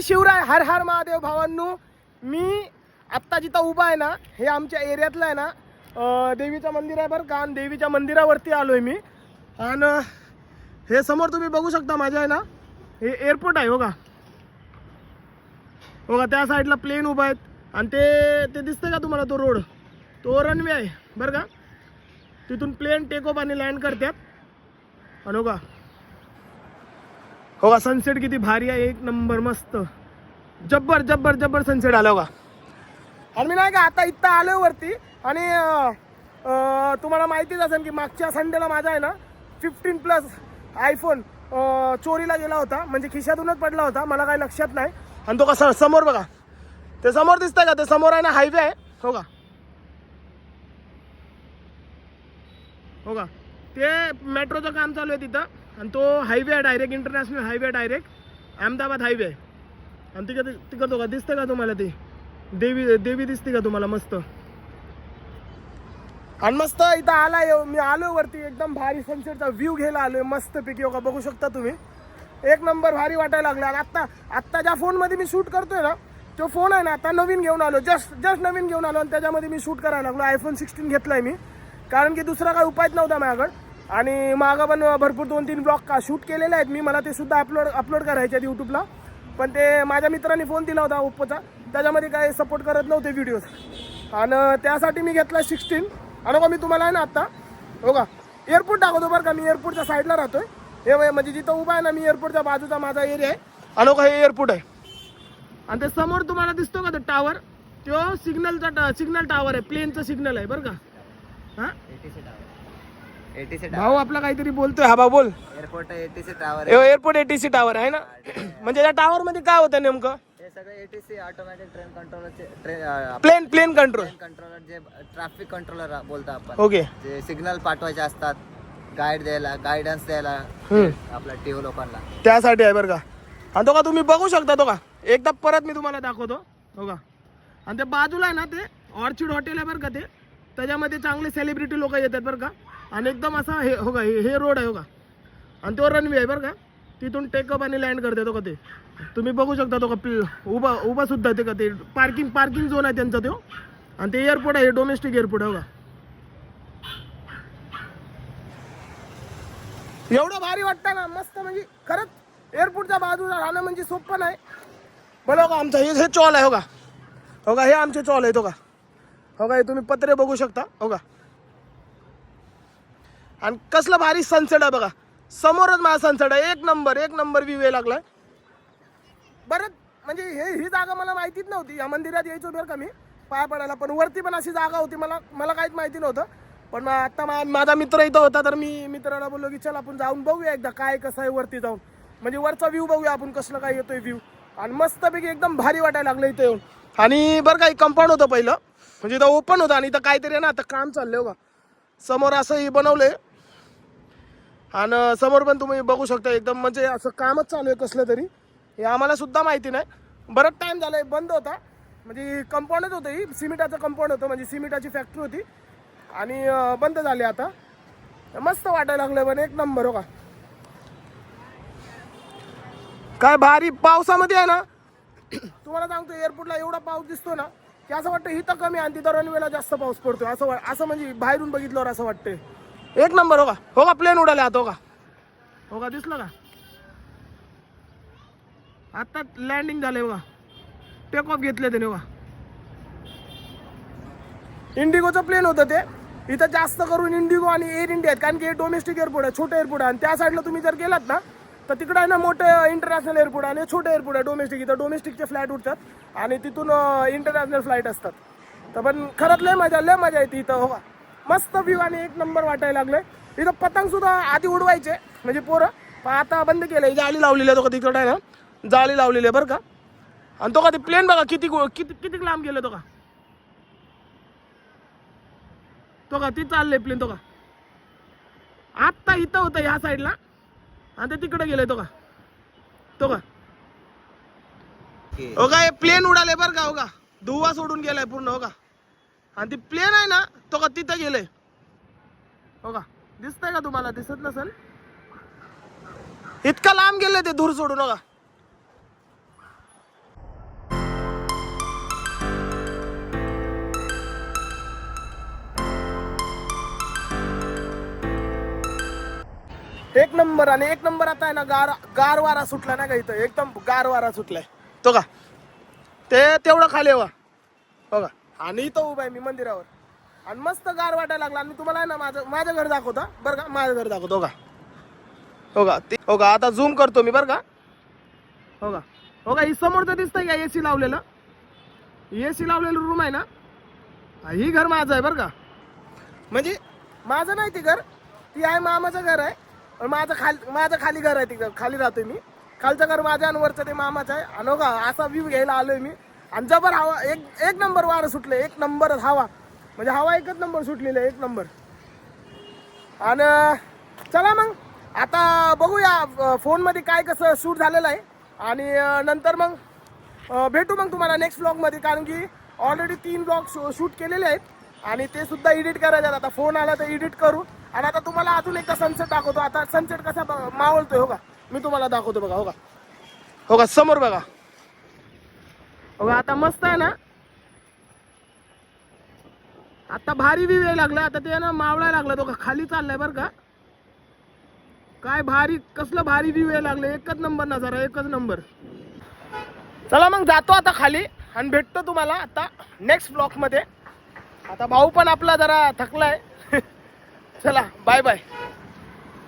जय शिवराय, हर हर महादेव भावांनो. मी आत्ता जिथं उभा आहे ना, हे आमच्या एरियातलं आहे ना, देवीचं मंदिर आहे बरं का. आणि देवीच्या मंदिरावरती आलोय मी. आणि हे समोर तुम्ही बघू शकता माझ्या आहे ना, हे एअरपोर्ट आहे. बघा बघा, त्या साईडला प्लेन उभा आहेत. आणि ते दिसतंय का तुम्हाला, तो रोड, तो रनवे आहे बरं का. तिथून प्लेन टेक ऑफ आणि लँड करतात. आणि हो का सनसेट किती भारी आहे, एक नंबर मस्त जब्बर जब्बर जब्बर सनसेट आला होगा. आणि मी नाही का आता इथं आलोय वरती. आणि तुम्हाला माहितीच असेल की मागच्या संडेला माझा आहे ना 15+ आयफोन चोरीला गेला होता. म्हणजे खिशातूनच पडला होता, मला काही लक्षात नाही. आणि तो कसा समोर बघा, ते समोर दिसतंय का, ते समोर आहे ना हायवे आहे. हो का, हो का, ते मेट्रोचं काम चालू आहे तिथं. आणि तो हायवे आहे direct, international highway direct Ahmedabad highway आहे. आणि तिकडं का दिसतं का तुम्हाला, ती देवी दिसते का तुम्हाला मस्त. आणि मस्त इथं आलाय मी, आलो वरती, एकदम भारी सनसेटचा व्ह्यू घ्यायला आलोय मस्त पैकी. का बघू शकता तुम्ही, एक नंबर भारी वाटायला लागला. आणि आत्ता ज्या फोनमध्ये मी शूट करतोय ना, तो फोन आहे ना आता नवीन घेऊन आलो, जस्ट नवीन घेऊन आलो. आणि त्याच्यामध्ये मी शूट करायला लागलो. आयफोन 16 घेतलाय मी, कारण की दुसरा काही उपायच नव्हता माझ्याकडे. आणि मागं पण भरपूर 2-3 ब्लॉग शूट केलेले आहेत मी, मला ते सुद्धा अपलोड करायचे आहेत यूट्यूबला. पण ते माझ्या मित्रांनी फोन दिला होता ओप्पोचा, त्याच्यामध्ये काही सपोर्ट करत नव्हते व्हिडिओज. आणि त्यासाठी मी घेतला 16. आणि बघा मी तुम्हाला आहे ना आत्ता हो का एअरपोर्ट दाखवतो बरं का. मी एअरपोर्टच्या साईडला राहतोय, हे म्हणजे जिथं उभा आहे ना मी, एअरपोर्टच्या बाजूचा माझा एरिया आहे. आणि बघा हे एअरपोर्ट आहे. आणि ते समोर तुम्हाला दिसतो का तो टावर, तो सिग्नल टावर आहे, प्लेनचं सिग्नल आहे बरं का. हां भाऊ आपला काहीतरी बोलतोय. हा भाऊ बोल. Airport ATC tower airport ATC tower आहे ना. म्हणजे त्या टावर मध्ये काय होतं नेमकं, हे सगळे एटीसी ऑटोमॅटिक ट्रेन कंट्रोलरचे प्लेन कंट्रोल कंट्रोलर, जे ट्रॅफिक कंट्रोलर बोलतो आपण, ओके. जे सिग्नल पाठवायचे असतात, गायडन्स द्यायला आपल्या टीओ लोकांना, त्यासाठी आहे बरं का. आणि तो का तुम्ही बघू शकता, तो का एकदा परत मी तुम्हाला दाखवतो. हो का, आणि ते बाजूला आहे ना ते ऑर्चिड हॉटेल आहे बरं का. ते त्याच्यामध्ये चांगले सेलिब्रिटी लोक येतात बरं का. आणि एकदम असा हे हो का, हे रोड आहे हो का. आणि तो रनवे आहे बरं का, तिथून टेकअप आणि लँड करते तो का. ते तुम्ही बघू शकता तो का उभा सुद्धा ते का, ते पार्किंग झोन आहे त्यांचा तो. आणि ते एअरपोर्ट आहे, डोमेस्टिक एअरपोर्ट आहे हो का. एवढं भारी वाटतं ना, मस्त. म्हणजे खरंच एअरपोर्टच्या बाजूला राहणं म्हणजे सोपं नाही. बरं हो का, आमचं हे चॉल आहे हो का. हो का, हे आमचे चॉल आहे तो का. हो का, हे तुम्ही पत्रे बघू शकता हो का. आणि कसलं भारी सनसेट आहे बघा, समोरच माझा सनसेट आहे. एक नंबर व्ह्यू आहे लागलाय. बरं म्हणजे ही जागा मला माहितीच नव्हती. या मंदिरात यायचो बरं का मी पाया पडायला, पण वरती पण अशी जागा होती, मला काहीच माहिती नव्हतं. पण आता माझा मित्र इथं होता, तर मी मित्राला बोललो की चल आपण जाऊन बघूया एकदा काय कसं आहे वरती जाऊन, म्हणजे वरचा व्ह्यू बघूया आपण कसलं काय येतोय व्ह्यू. आणि मस्तपैकी एकदम भारी वाटायला लागलं इथं येऊन. आणि बरं का, कंपाऊंड होतं पहिलं, म्हणजे इथं ओपन होतं. आणि इथं काहीतरी ना आता काम चाललंय हो का. समोर असंही बनवलंय. आणि समोर पण तुम्ही बघू शकता, एकदम म्हणजे असं कामच चालू आहे कसलं तरी. हे आम्हाला सुद्धा माहिती नाही, बरंच टाईम झालं बंद होता. म्हणजे कंपाऊंडच होतं, ही सिमेंटाचं कंपाऊंड होतं, म्हणजे सिमेंटाची फॅक्टरी होती. आणि बंद झाली आता. मस्त वाटायला लागलं पण एक नंबर हो का. काय भारी पावसामध्ये आहे ना, तुम्हाला सांगतो एअरपोर्टला एवढा पाऊस दिसतो ना की असं वाटतं इथं कमी आणि तिथं रनवेला जास्त पाऊस पडतो. असं म्हणजे बाहेरून बघितल्यावर असं वाटतंय. एक नंबर हो का. हो का, प्लेन उडाले आता हो का. हो का, दिसलं का, आता लँडिंग झालंय बघा, टेक ऑफ घेतले त्याने बघा. इंडिगोचं प्लेन होतं ते. इथं जास्त करून इंडिगो आणि एअर इंडिया आहेत, कारण की हे डोमेस्टिक एअरपोर्ट आहे, छोटं एअरपोर्ट आहे. आणि त्या साईडला तुम्ही जर गेलात ना, तर तिकडं आहे ना मोठं इंटरनॅशनल एअरपोर्ट आणि छोटं एअरपोर्ट आहे डोमेस्टिक. इथं डोमेस्टिकचे फ्लाईट उठतात आणि तिथून इंटरनॅशनल फ्लाईट असतात. तर पण खरंच लय मजा येते इथं हो का. मस्त व्ह्यू आणि एक नंबर वाटायला लागलंय. इथं पतंग सुद्धा आधी उडवायचे म्हणजे पोरं, पण आता बंद केलंय. जाळी लावलेली आहे तो का तिकडं आहे ना, जाळी लावलेली आहे बरं का. आणि तो का ते प्लेन बघा किती लांब गेलं तो का. तो का ती चाललंय प्लेन तो का. आत्ता इथं होतं ह्या साईडला आणि ते तिकडे गेलंय तो का. हो का, हे प्लेन उडाले बरं का. हो का, धुवा सोडून गेलाय पूर्ण हो का. आणि ती प्लेन आहे ना तो का तिथं गेलंय हो का. दिसतंय का तुम्हाला, दिसत नसेल, इतका लांब गेलंय ते धूर सोडून हो का. एक नंबर. आणि एक नंबर आता आहे ना गार वारा सुटला ना का इथं, एकदम गार वारा सुटलाय तो का ते तेवढं खाली हो का. आणि इथं उभा आहे मी मंदिरावर आणि मस्त गार वाटायला लागला. आणि तुम्हाला आहे ना माझं घर दाखवतो बरं का, माझं घर दाखवतो हो का. आता झूम करतो मी बरं का. हो का ही समोरचं दिसतंय का एसी लावलेलं, एसी लावलेलं रूम आहे ना, ही घर माझं आहे बरं का. म्हणजे माझं नाही ती घर, ती आहे मामाचं घर आहे. पण माझं खाली घर आहे, ती खाली राहतोय मी. खालचं घर माझं आणि वरचं ते मामाचं आहे. आणि हो का असा व्ह्यू घ्यायला आलोय मी. आणि जबर हवा, एक नंबर वारं सुटलं, एक नंबर हवा, म्हणजे हवा एकच नंबर सुटलेली आहे, एक नंबर. आणि चला मग आता बघूया फोनमध्ये काय कसं शूट झालेलं आहे. आणि नंतर मग भेटू मग तुम्हाला नेक्स्ट ब्लॉगमध्ये. कारण की ऑलरेडी 3 ब्लॉग शूट केलेले आहेत आणि ते सुद्धा एडिट करायचे आहेत. आता फोन आला तर एडिट करू. आणि आता तुम्हाला अजून एकदा सनसेट दाखवतो. आता सनसेट कसा मावळतोय हो का, मी तुम्हाला दाखवतो बघा. हो का समोर बघा. हो का आता मस्त आहे ना, आता भारी व्ह्यू यायला लागला. आता ते ना मावळायला लागला तो का खाली चाललाय बरं का. काय भारी, कसलं भारी व्ह्यू यायला लागलं, एकच नंबर नजारा, एकच नंबर. चला मग जातो आता खाली आणि भेटतो तुम्हाला आता नेक्स्ट ब्लॉग मध्ये. आता भाऊ पण आपला जरा थकलाय. चला बाय बाय.